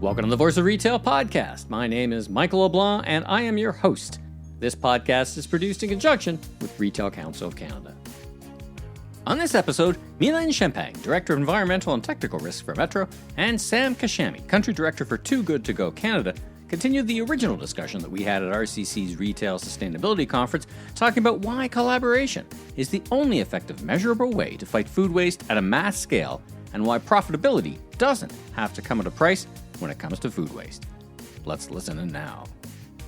Welcome to the Voice of Retail podcast. My name is Michael LeBlanc, and I am your host. This podcast is produced in conjunction with Retail Council of Canada. On this episode, Mylène Champagne, Director of Environmental and Technical Risk for Metro, and Sam Kashani, Country Director for Too Good To Go Canada, continued the original discussion that we had at RCC's Retail Sustainability Conference, talking about why collaboration is the only effective, measurable way to fight food waste at a mass scale, and why profitability doesn't have to come at a price when it comes to food waste. Let's listen in now.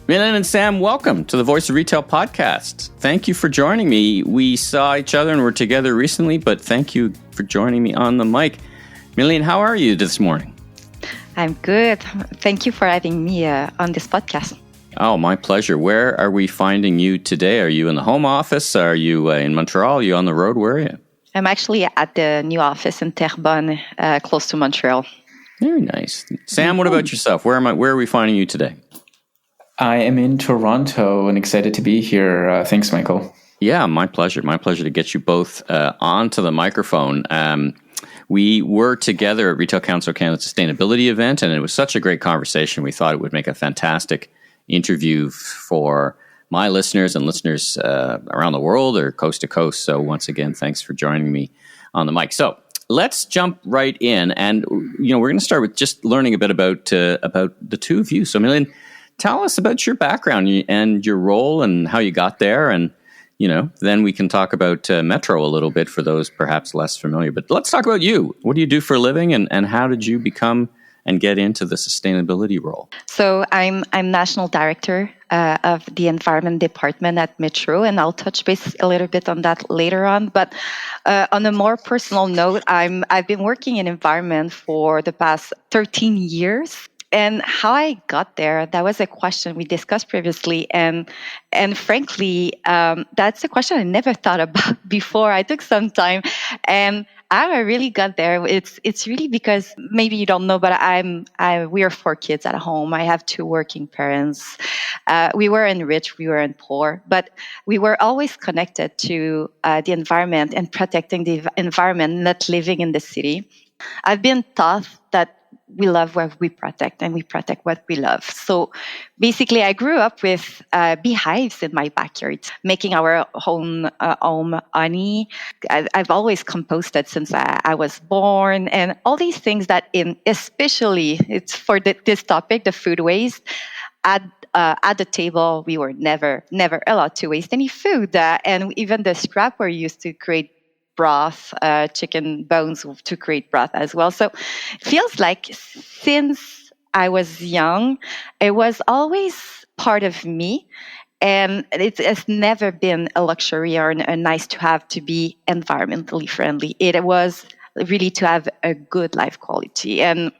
Mylène and Sam, welcome to the Voice of Retail podcast. Thank you for joining me. We saw each other and were together recently, but thank you for joining me on the mic. Mylène, how are you this morning? I'm good. Thank you for having me on this podcast. Oh, my pleasure. Where are we finding you today? Are you in the home office? Are you in Montreal? Are you on the road? Where are you? I'm actually at the new office in Terrebonne, close to Montreal. Very nice. Sam, what about yourself? Where are we finding you today? I am in Toronto and excited to be here. Thanks, Michael. Yeah, my pleasure. My pleasure to get you both onto the microphone. We were together at Retail Council of Canada Sustainability event, and it was such a great conversation. We thought it would make a fantastic interview for my listeners and listeners around the world or coast to coast. So once again, thanks for joining me on the mic. So let's jump right in, and we're going to start with just learning a bit about the two of you. So, Mylène, tell us about your background and your role and how you got there, and then we can talk about Metro a little bit for those perhaps less familiar. But let's talk about you. What do you do for a living, and how did you become and get into the sustainability role? So I'm National Director of the Environment Department at Metro, and I'll touch base a little bit on that later on. But on a more personal note, I've been working in environment for the past 13 years. And how I got there, that was a question we discussed previously. And frankly, that's a question I never thought about before. I took some time, and how I really got there, it's really because maybe you don't know, but we are 4 kids at home. I have 2 working parents. We weren't rich, we weren't poor, but we were always connected to the environment and protecting the environment, not living in the city. I've been taught that we love what we protect, and we protect what we love. So basically, I grew up with beehives in my backyard, making our own home honey. I've always composted since I was born, and all these things that especially it's for this topic, the food waste. At the table, we were never allowed to waste any food, and even the scrap were used to create broth, chicken bones to create broth as well. So it feels like since I was young, it was always part of me. And it has never been a luxury or a nice to have to be environmentally friendly. It was really to have a good life quality. And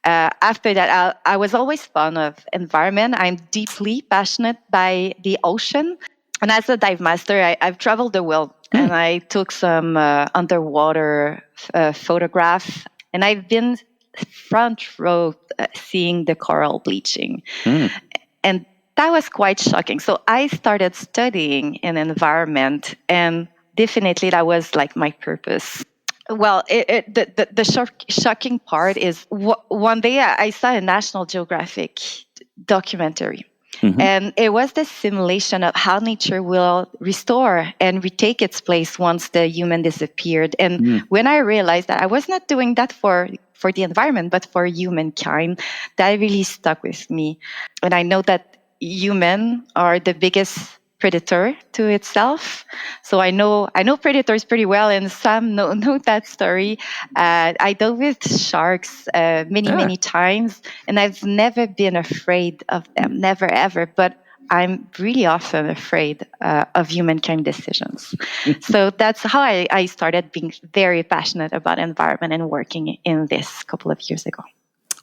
after that, I was always fond of environment. I'm deeply passionate by the ocean. And as a dive master, I've traveled the world. And I took some underwater photographs, and I've been front row seeing the coral bleaching. And that was quite shocking. So I started studying an environment, and definitely that was like my purpose. Well, the shocking part is one day I saw a National Geographic documentary. Mm-hmm. And it was the simulation of how nature will restore and retake its place once the human disappeared. And when I realized that I was not doing that for the environment, but for humankind, that really stuck with me. And I know that humans are the biggest predator to itself. So I know predators pretty well, and some know that story. I dealt with sharks many times, and I've never been afraid of them, never ever. But I'm really often afraid of humankind decisions. So that's how I started being very passionate about environment and working in this a couple of years ago.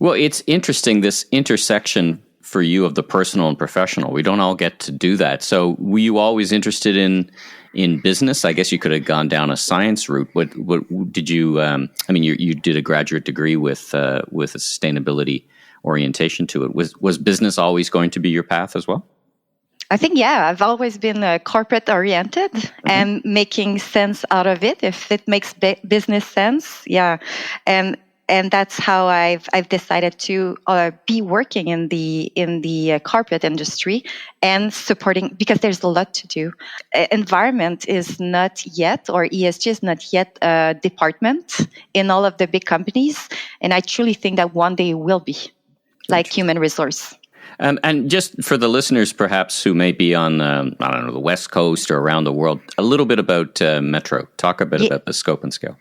Well, it's interesting, this intersection for you of the personal and professional. We don't all get to do that. So were you always interested in business? I guess you could have gone down a science route. What did you, you did a graduate degree with a sustainability orientation to it. Was business always going to be your path as well? I think, yeah, I've always been corporate oriented and making sense out of it if it makes business sense. Yeah. And and that's how I've decided to be working in the carpet industry and supporting, because there's a lot to do. Environment is not yet, or ESG is not yet a department in all of the big companies, and I truly think that one day it will be, like human resource. And just for the listeners, perhaps, who may be on, I don't know, the West Coast or around the world, a little bit about Metro. Talk a bit about the scope and scale.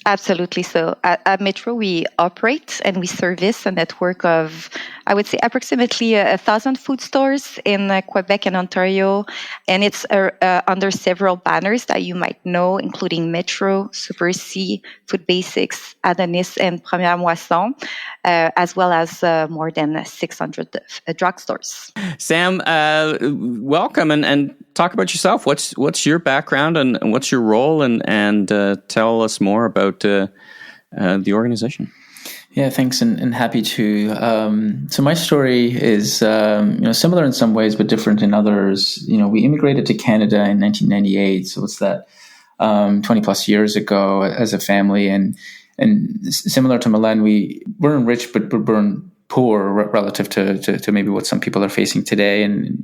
Absolutely. So at Metro, we operate and we service a network of, I would say, approximately 1,000 food stores in Quebec and Ontario. And it's under several banners that you might know, including Metro, Super C, Food Basics, Adonis, and Première Moisson, as well as more than 600 drugstores. Sam, welcome, and talk about yourself. What's your background and what's your role, and tell us more about the organization. Yeah, thanks, and happy to. So my story is similar in some ways, but different in others. We immigrated to Canada in 1998, so it's that 20 plus years ago as a family, and similar to Mylène, we weren't rich, but weren't poor relative to maybe what some people are facing today. And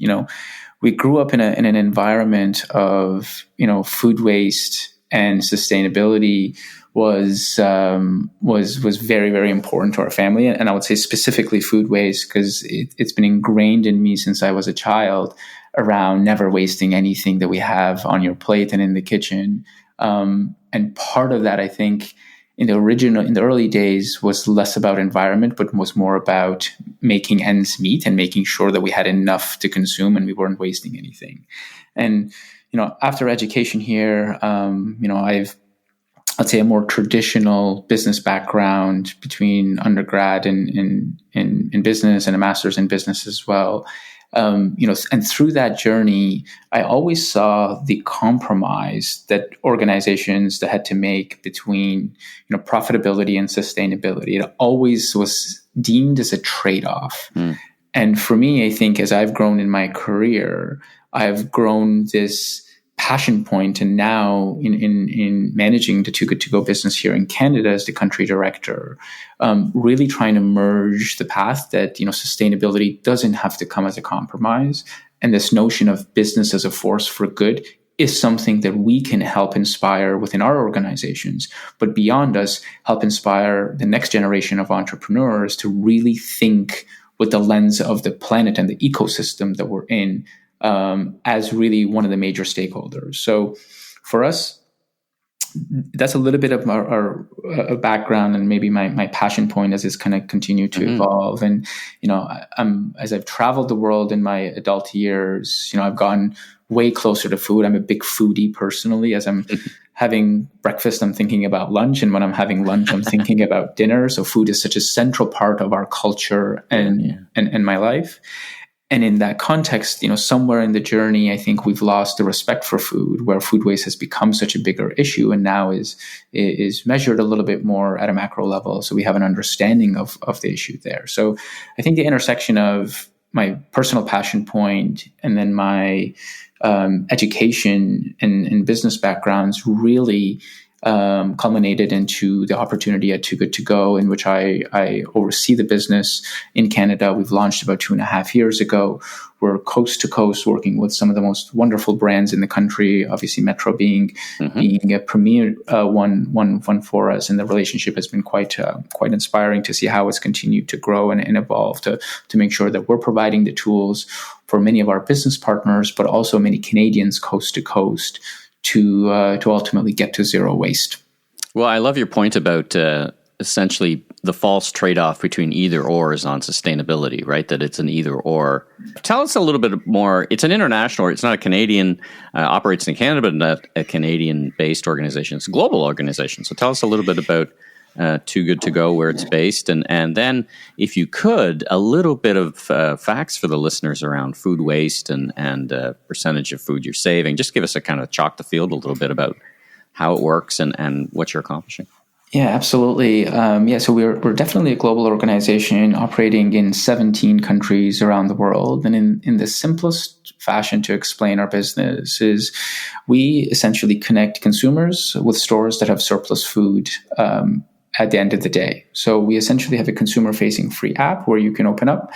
we grew up in an environment of food waste and sustainability was very, very important to our family. And I would say specifically food waste, because it's been ingrained in me since I was a child around never wasting anything that we have on your plate and in the kitchen. And part of that, I think, in the early days was less about environment, but was more about making ends meet and making sure that we had enough to consume and we weren't wasting anything. And, after education here, I'd say a more traditional business background between undergrad in business and a master's in business as well. And through that journey, I always saw the compromise that organizations that had to make between, profitability and sustainability. It always was deemed as a trade-off. And for me, I think as I've grown in my career, I've grown this passion point, and now in managing the Too Good To Go business here in Canada as the country director, really trying to merge the path that sustainability doesn't have to come as a compromise, and this notion of business as a force for good is something that we can help inspire within our organizations, but beyond us, help inspire the next generation of entrepreneurs to really think with the lens of the planet and the ecosystem that we're in, as really one of the major stakeholders. So for us, that's a little bit of our background and maybe my passion point as it's kind of continued to evolve. And, as I've traveled the world in my adult years, I've gotten way closer to food. I'm a big foodie personally. As I'm having breakfast, I'm thinking about lunch. And when I'm having lunch, I'm thinking about dinner. So food is such a central part of our culture and my life. And in that context, somewhere in the journey, I think we've lost the respect for food, where food waste has become such a bigger issue and now is measured a little bit more at a macro level. So we have an understanding of the issue there. So I think the intersection of my personal passion point and then my education and business backgrounds really culminated into the opportunity at Too Good To Go, in which I oversee the business in Canada. We've launched about 2.5 years ago. We're coast to coast, working with some of the most wonderful brands in the country. Obviously, Metro being a premier one for us, and the relationship has been quite inspiring to see how it's continued to grow and evolve to make sure that we're providing the tools for many of our business partners, but also many Canadians coast to coast, to ultimately get to zero waste. Well, I love your point about essentially the false trade-off between either or is on sustainability, right? That it's an either or. Tell us a little bit more. It's an international, it's not a Canadian, operates in Canada, but not a Canadian-based organization. It's a global organization. So tell us a little bit about Too Good To Go, where it's based, and then, if you could, a little bit of facts for the listeners around food waste and percentage of food you're saving. Just give us a kind of chalk the field a little bit about how it works and what you're accomplishing. Yeah, absolutely. So we're definitely a global organization operating in 17 countries around the world. And in the simplest fashion to explain our business is we essentially connect consumers with stores that have surplus food at the end of the day. So we essentially have a consumer-facing free app where you can open up,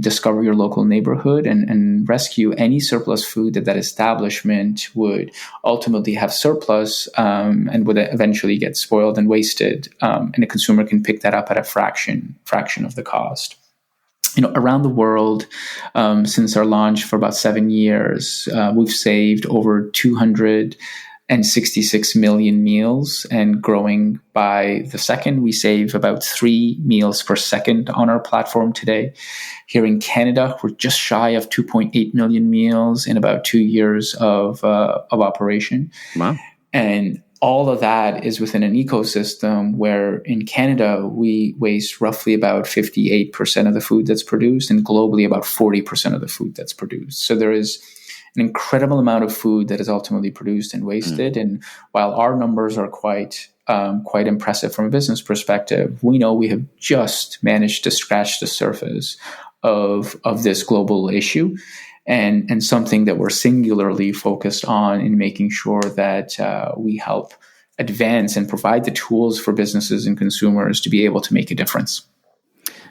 discover your local neighborhood, and rescue any surplus food that establishment would ultimately have surplus and would eventually get spoiled and wasted. And a consumer can pick that up at a fraction of the cost. Around the world, since our launch for about 7 years, we've saved over 266 million meals, and growing by the second. We save about 3 meals per second on our platform today. Here in Canada, we're just shy of 2.8 million meals in about 2 years of operation. Wow. And all of that is within an ecosystem where in Canada, we waste roughly about 58% of the food that's produced, and globally about 40% of the food that's produced. So there is an incredible amount of food that is ultimately produced and wasted. And while our numbers are quite impressive from a business perspective, we know we have just managed to scratch the surface of this global issue. And something that we're singularly focused on in making sure that we help advance and provide the tools for businesses and consumers to be able to make a difference.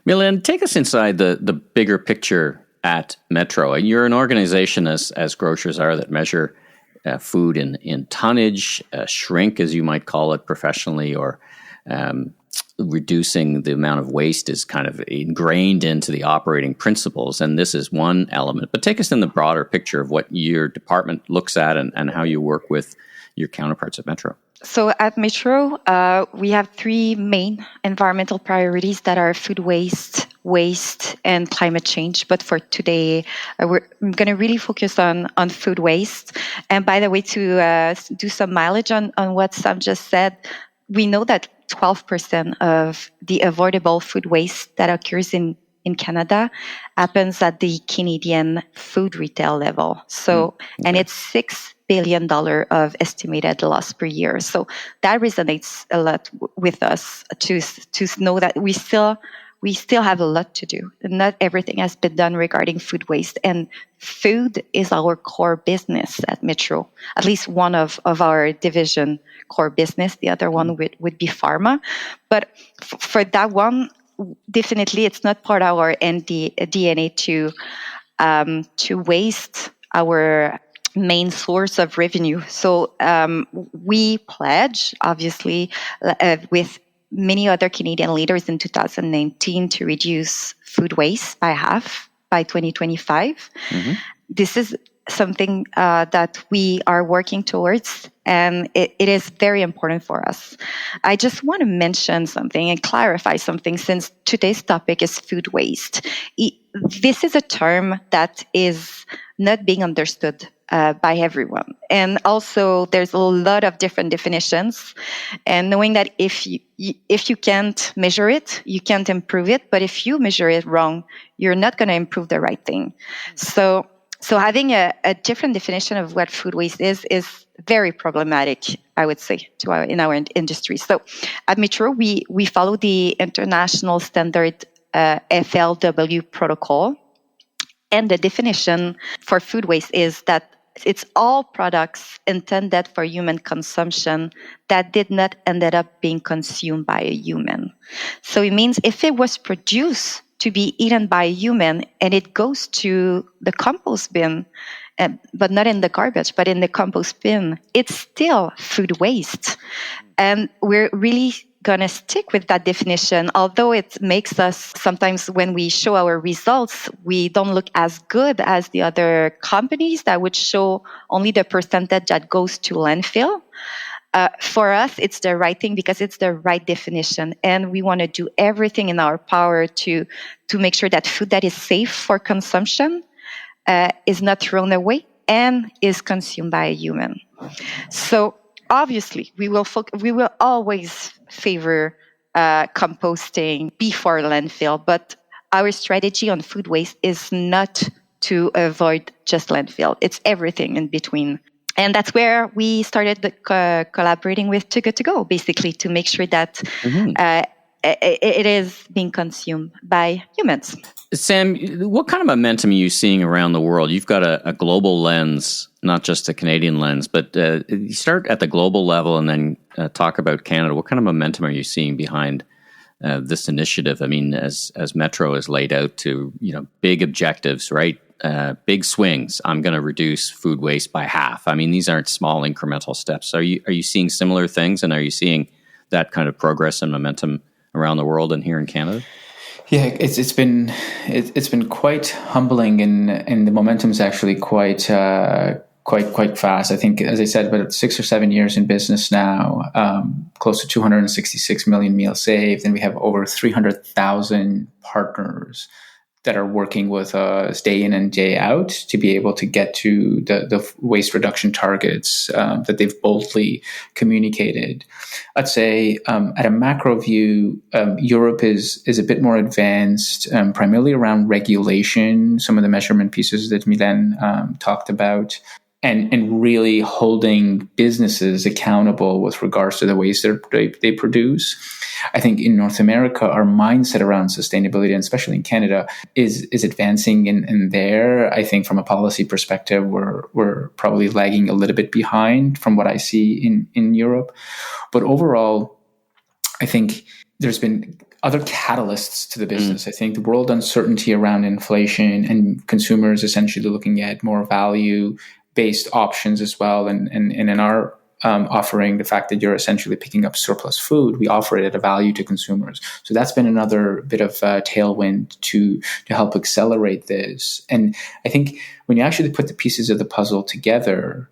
Mylène, take us inside the bigger picture at Metro. You're an organization, as grocers are, that measure food in tonnage, shrink, as you might call it professionally, or reducing the amount of waste is kind of ingrained into the operating principles. And this is one element. But take us in the broader picture of what your department looks at and how you work with your counterparts at Metro. So at Metro, we have 3 main environmental priorities that are food waste, and climate change. But for today, we're going to really focus on food waste. And by the way, to do some mileage on what Sam just said, we know that 12% of the avoidable food waste that occurs in Canada happens at the Canadian food retail level. So, and it's $6 billion of estimated loss per year. So that resonates a lot with us to know that we still have a lot to do. Not everything has been done regarding food waste, and food is our core business at Metro. At least one of our division core business. The other one would be pharma. But for that one, definitely it's not part of our DNA to waste our main source of revenue. So we pledge, obviously, with many other Canadian leaders in 2019 to reduce food waste by half by 2025. Mm-hmm. This is something that we are working towards, and it is very important for us. I just want to mention something and clarify something, since today's topic is food waste. This is a term that is not being understood by everyone. And also there's a lot of different definitions, and knowing that if you can't measure it, you can't improve it. But if you measure it wrong, you're not going to improve the right thing. So having a different definition of what food waste is very problematic, I would say, in our industry. So at Metro, we follow the international standard FLW protocol. And the definition for food waste is that it's all products intended for human consumption that did not ended up being consumed by a human. So it means if it was produced to be eaten by a human and it goes to the compost bin, but not in the garbage, but in the compost bin, it's still food waste. And we're really going to stick with that definition, although it makes us sometimes, when we show our results, we don't look as good as the other companies that would show only the percentage that goes to landfill. For us, it's the right thing because it's the right definition. And we want to do everything in our power to make sure that food that is safe for consumption is not thrown away and is consumed by a human. So obviously, we will always favor composting before landfill, but our strategy on food waste is not to avoid just landfill. It's everything in between. And that's where we started collaborating with Too Good To Go, basically, to make sure that it is being consumed by humans. Sam, what kind of momentum are you seeing around the world? You've got a global lens, not just a Canadian lens, but you start at the global level and then talk about Canada, what kind of momentum are you seeing behind this initiative? I mean, as Metro has laid out to, big objectives, right? Big swings. I'm going to reduce food waste by half. I mean, these aren't small incremental steps. Are you seeing similar things, and are you seeing that kind of progress and momentum around the world and here in Canada? Yeah, it's been quite humbling, and the momentum is actually quite fast. I think, as I said, about 6 or 7 years in business now, close to 266 million meals saved, and we have over 300,000 partners that are working with us day in and day out to be able to get to the waste reduction targets that they've boldly communicated. I'd say at a macro view, Europe is a bit more advanced, primarily around regulation, some of the measurement pieces that Mylène talked about, and really holding businesses accountable with regards to the waste that they produce. I think in North America, our mindset around sustainability, and especially in Canada, is advancing in there. I think from a policy perspective, we're probably lagging a little bit behind from what I see in Europe. But overall, I think there's been other catalysts to the business. I think the world uncertainty around inflation and consumers essentially looking at more value-based options as well. And in our offering, the fact that you're essentially picking up surplus food, we offer it at a value to consumers. So that's been another bit of tailwind to help accelerate this. And I think when you actually put the pieces of the puzzle together,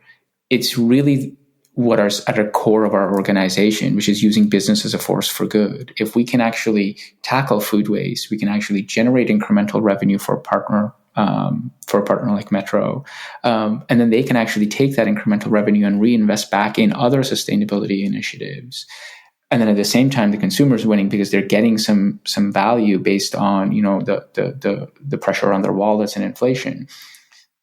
it's really what are at the core of our organization, which is using business as a force for good. If we can actually tackle food waste, we can actually generate incremental revenue for a partner like Metro. And then they can actually take that incremental revenue and reinvest back in other sustainability initiatives. And then at the same time, the consumer is winning because they're getting some value based on, the pressure on their wallets and inflation.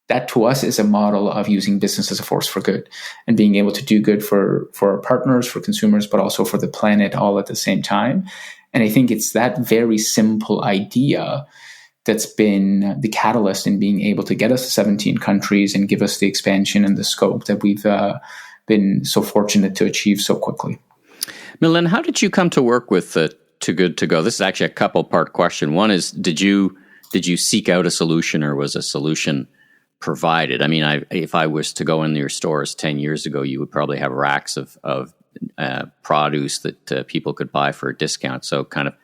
That to us is a model of using business as a force for good and being able to do good for our partners, for consumers, but also for the planet all at the same time. And I think it's that very simple idea that's been the catalyst in being able to get us to 17 countries and give us the expansion and the scope that we've been so fortunate to achieve so quickly. Mylène, how did you come to work with Too Good To Go? This is actually a couple-part question. One is, did you seek out a solution, or was a solution provided? I mean, if I was to go into your stores 10 years ago, you would probably have racks of produce that people could buy for a discount. So kind of,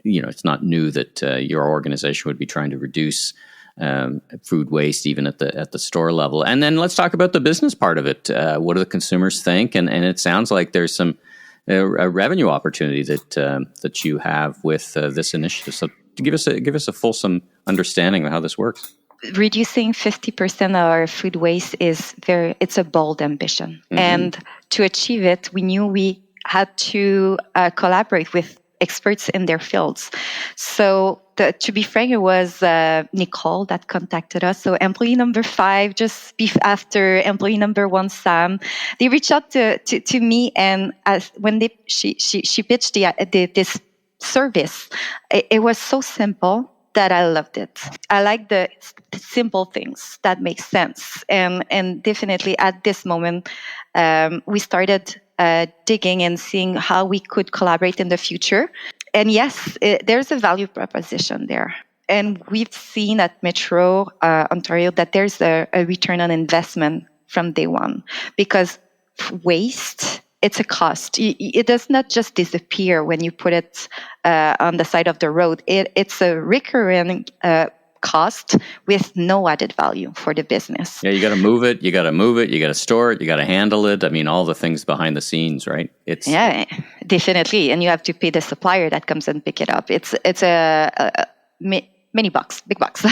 it's not new that your organization would be trying to reduce food waste even at the store level. And then let's talk about the business part of it. What do the consumers think? And it sounds like there's some a revenue opportunity that you have with this initiative. So give us a fulsome understanding of how this works. Reducing 50% of our food waste it's a bold ambition. Mm-hmm. And to achieve it, we knew we had to collaborate with experts in their fields. So to be frank, it was Nicole that contacted us. So employee number 5, just after employee number 1, Sam, they reached out to me, and when she pitched this service, it was so simple that I loved it. I like the simple things that make sense. And definitely at this moment, we started digging and seeing how we could collaborate in the future. And yes, there's a value proposition there. And we've seen at Metro Ontario that there's a return on investment from day one, because waste, it's a cost. It does not just disappear when you put it on the side of the road. It's a recurring cost with no added value for the business. Yeah, you got to move it, you got to store it, you got to handle it. I mean, all the things behind the scenes, right? Yeah, definitely. And you have to pay the supplier that comes and pick it up. It's a mini box, big box.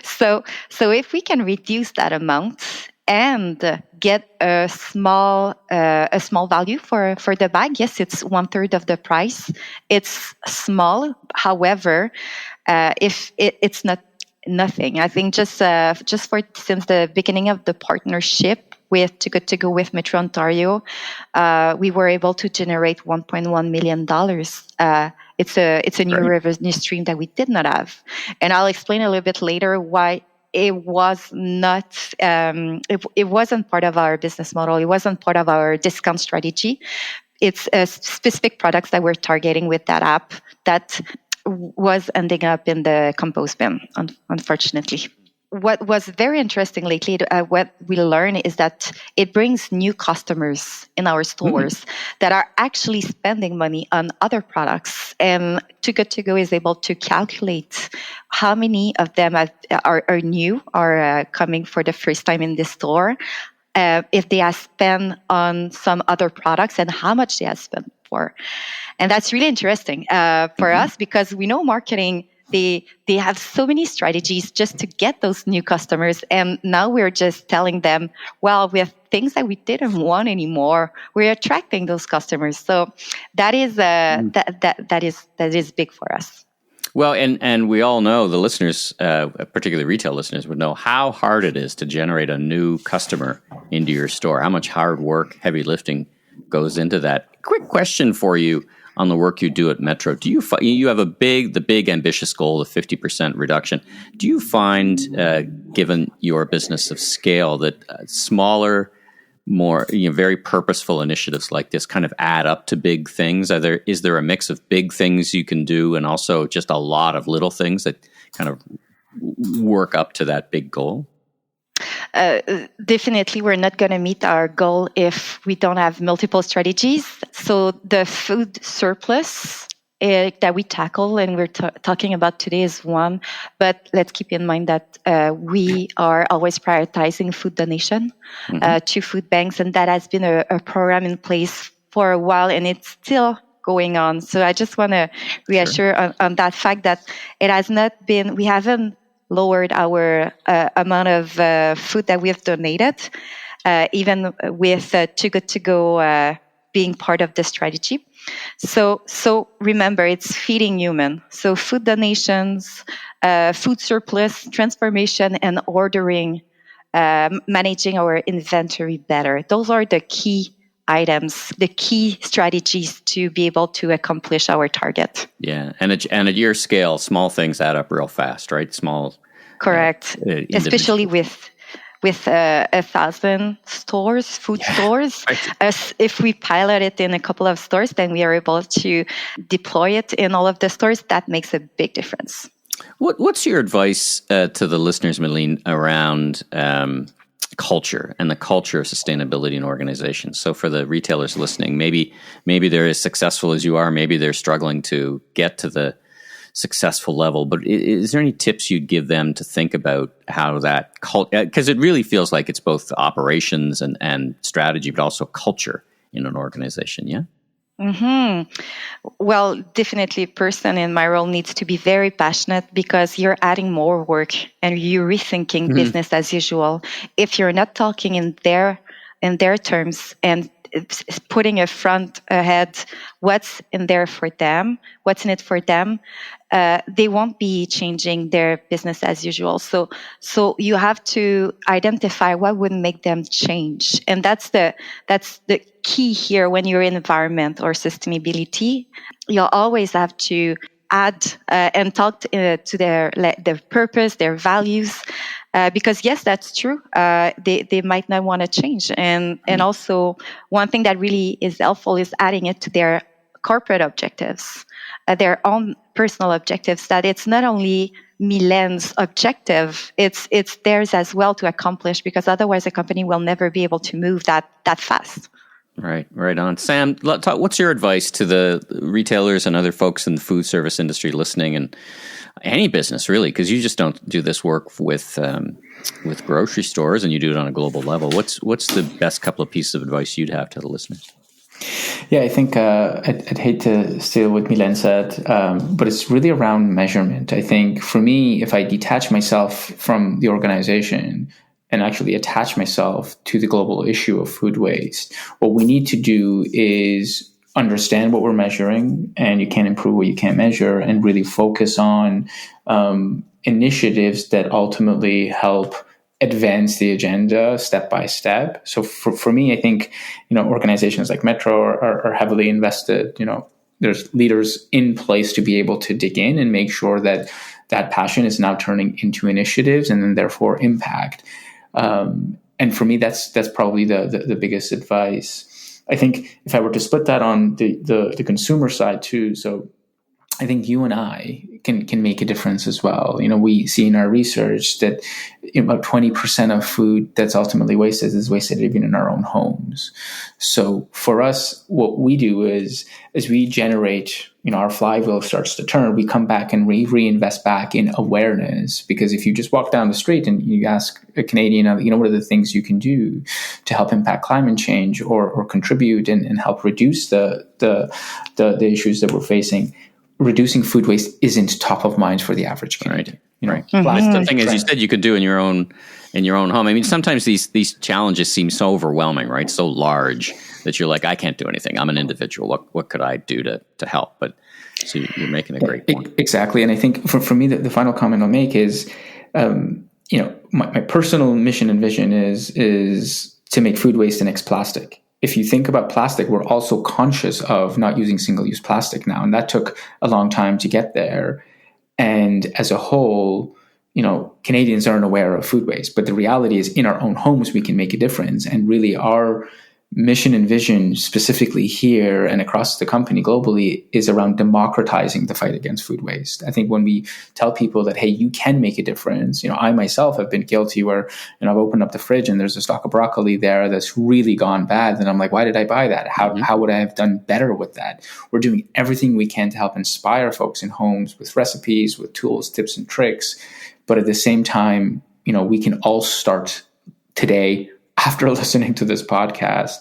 So if we can reduce that amount and get a small value for the bag. Yes, it's 1/3 of the price. It's small. However, if it's not nothing, I think just since the beginning of the partnership with Too Good To Go with Metro Ontario, we were able to generate $1.1 million. It's a new revenue stream that we did not have, and I'll explain a little bit later why. It was not. It wasn't part of our business model. It wasn't part of our discount strategy, it's specific products that we're targeting with that app that was ending up in the compost bin, unfortunately. What was very interesting lately, what we learned is that it brings new customers in our stores that are actually spending money on other products. And Too Good To Go is able to calculate how many of them are new, are coming for the first time in the store, if they have spent on some other products and how much they have spent for. And that's really interesting for us, because we know marketing, they have so many strategies just to get those new customers. And now we're just telling them, well, with things that we didn't want anymore, we're attracting those customers. So that is that is big for us. Well, and we all know, the listeners, particularly retail listeners, would know how hard it is to generate a new customer into your store. How much hard work, heavy lifting goes into that. Quick question for you on the work you do at Metro. Do you have the big ambitious goal of 50% reduction? Do you find, given your business of scale, that smaller, more very purposeful initiatives like this kind of add up to big things? Is there a mix of big things you can do and also just a lot of little things that kind of work up to that big goal? Definitely, we're not going to meet our goal if we don't have multiple strategies. So the food surplus that we tackle and we're talking about today is one. But let's keep in mind that we are always prioritizing food donation to food banks. And that has been a program in place for a while, and it's still going on. So I just want to reassure on that fact that it has not been, we haven't lowered our amount of food that we have donated, even with Too Good To Go being part of the strategy. So remember, it's feeding human. So food donations, food surplus, transformation, and ordering, managing our inventory better. Those are the key items, the key strategies to be able to accomplish our target. Yeah, and at your scale, small things add up real fast, right? Small, correct. Especially with 1,000 stores, food stores. Right. If we pilot it in a couple of stores, then we are able to deploy it in all of the stores. That makes a big difference. What's your advice to the listeners, Mylène, around culture and the culture of sustainability in organizations? So for the retailers listening, maybe they're as successful as you are, maybe they're struggling to get to the successful level, but is there any tips you'd give them to think about how that because it really feels like it's both operations and strategy, but also culture in an organization, yeah? Well, definitely a person in my role needs to be very passionate, because you're adding more work and you're rethinking business as usual. If you're not talking in their terms and putting a front ahead what's in there for them, what's in it for them, they won't be changing their business as usual. So you have to identify what would make them change, and that's the key here. When you're in environment or sustainability, you'll always have to add and talk to their purpose, their values. Because yes, that's true. They might not want to change, and also one thing that really is helpful is adding it to their corporate objectives, their own personal objectives. That it's not only Mylène's objective; it's theirs as well to accomplish. Because otherwise, a company will never be able to move that fast. Right on. Sam, what's your advice to the retailers and other folks in the food service industry listening, and any business really, because you just don't do this work with grocery stores, and you do it on a global level. What's the best couple of pieces of advice you'd have to the listeners? Yeah, I think I'd hate to steal what Mylène said, but it's really around measurement. I think for me, if I detach myself from the organization and actually attach myself to the global issue of food waste, what we need to do is understand what we're measuring, and you can't improve what you can't measure, and really focus on initiatives that ultimately help advance the agenda step by step. So for me, I think, organizations like Metro are heavily invested. There's leaders in place to be able to dig in and make sure that passion is now turning into initiatives and then therefore impact. And for me, that's probably the biggest advice. I think if I were to split that on the consumer side too, so I think you and I can make a difference as well. We see in our research that about 20% of food that's ultimately wasted is wasted even in our own homes. So for us, what we do is as we generate, our flywheel starts to turn, we come back and reinvest back in awareness. Because if you just walk down the street and you ask a Canadian, what are the things you can do to help impact climate change or contribute and help reduce the issues that we're facing, reducing food waste isn't top of mind for the average Canadian. Right. It's the thing, as you said, you could do in your own home. I mean, sometimes these challenges seem so overwhelming, right? So large that you're like, I can't do anything. I'm an individual. What could I do to help? But so you're making a great point. Exactly. And I think for me, the final comment I'll make is, my personal mission and vision is to make food waste the next plastic. If you think about plastic, we're also conscious of not using single-use plastic now. And that took a long time to get there. And as a whole, Canadians aren't aware of food waste. But the reality is in our own homes, we can make a difference. And really our mission and vision specifically here and across the company globally is around democratizing the fight against food waste. I think when we tell people that, hey, you can make a difference, I myself have been guilty where, I've opened up the fridge and there's a stalk of broccoli there that's really gone bad. And I'm like, why did I buy that? How would I have done better with that? We're doing everything we can to help inspire folks in homes with recipes, with tools, tips, and tricks. But at the same time, we can all start today after listening to this podcast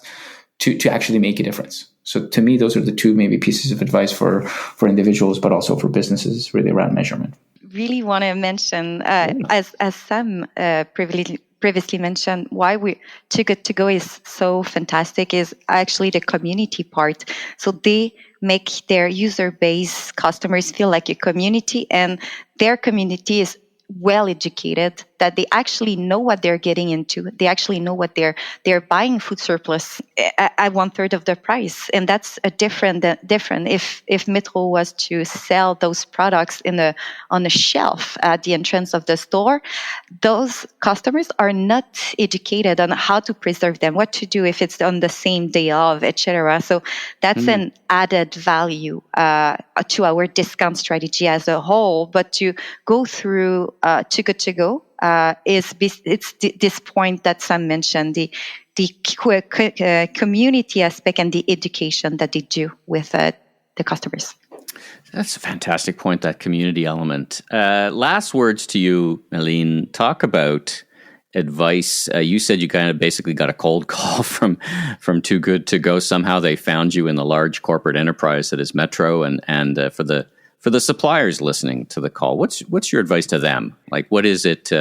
to actually make a difference. So to me, those are the two maybe pieces of advice for individuals, but also for businesses really around measurement. Really want to mention, as Sam previously mentioned, why Too Good To Go is so fantastic is actually the community part. So they make their user base customers feel like a community, and their community is well educated, that they actually know what they're getting into. They actually know what they're buying food surplus at 1/3 of the price, and that's a different. If Metro was to sell those products on a shelf at the entrance of the store, those customers are not educated on how to preserve them, what to do if it's on the same day of, etc. So that's an added value to our discount strategy as a whole. But to go through Too Good To Go. It's this point that Sam mentioned, the community aspect and the education that they do with the customers. That's a fantastic point, that community element. Last words to you, Mylène. Talk about advice. You said you kind of basically got a cold call from Too Good To Go. Somehow they found you in the large corporate enterprise that is Metro, and for the suppliers listening to the call, what's your advice to them? Like, what is it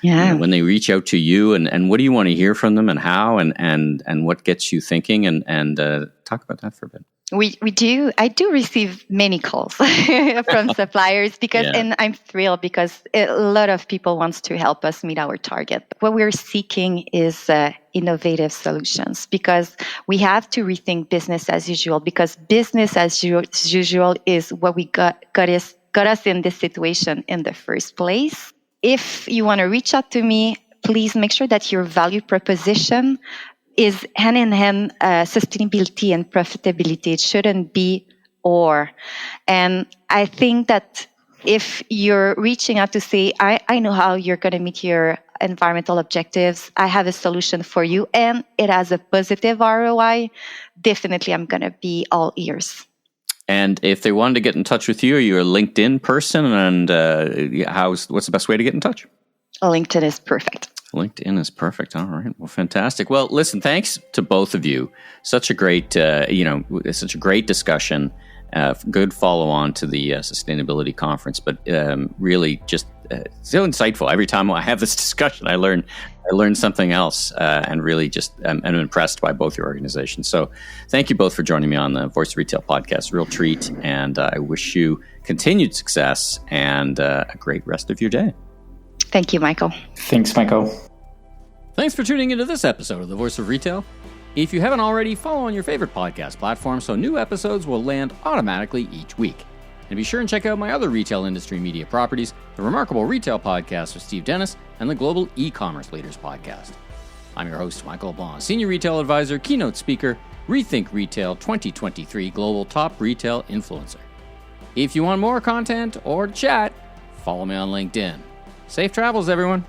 when they reach out to you, and what do you want to hear from them, and how, and what gets you thinking, and talk about that for a bit. I do receive many calls from suppliers and I'm thrilled because a lot of people wants to help us meet our target. What we're seeking is innovative solutions, because we have to rethink business as usual, because business as usual is what got us in this situation in the first place. If you want to reach out to me, please make sure that your value proposition is hand in hand sustainability and profitability. It shouldn't be or. And I think that if you're reaching out to say, I know how you're going to meet your environmental objectives, I have a solution for you, and it has a positive ROI, definitely I'm going to be all ears. And if they wanted to get in touch with you, are you a LinkedIn person? And what's the best way to get in touch? LinkedIn is perfect. LinkedIn is perfect. All right. Well, fantastic. Well, listen, thanks to both of you. Such a great, such a great discussion. Good follow on to the sustainability conference, but really just so insightful. Every time I have this discussion, I learn something else, and really just I'm impressed by both your organizations. So thank you both for joining me on the Voice of Retail podcast. Real treat. And I wish you continued success and a great rest of your day. Thank you, Michael. Thanks, Michael. Thanks for tuning into this episode of The Voice of Retail. If you haven't already, follow on your favorite podcast platform so new episodes will land automatically each week. And be sure and check out my other retail industry media properties, the Remarkable Retail Podcast with Steve Dennis and the Global E-Commerce Leaders Podcast. I'm your host, Michael LeBlanc, Senior Retail Advisor, Keynote Speaker, Rethink Retail 2023 Global Top Retail Influencer. If you want more content or chat, follow me on LinkedIn. Safe travels, everyone.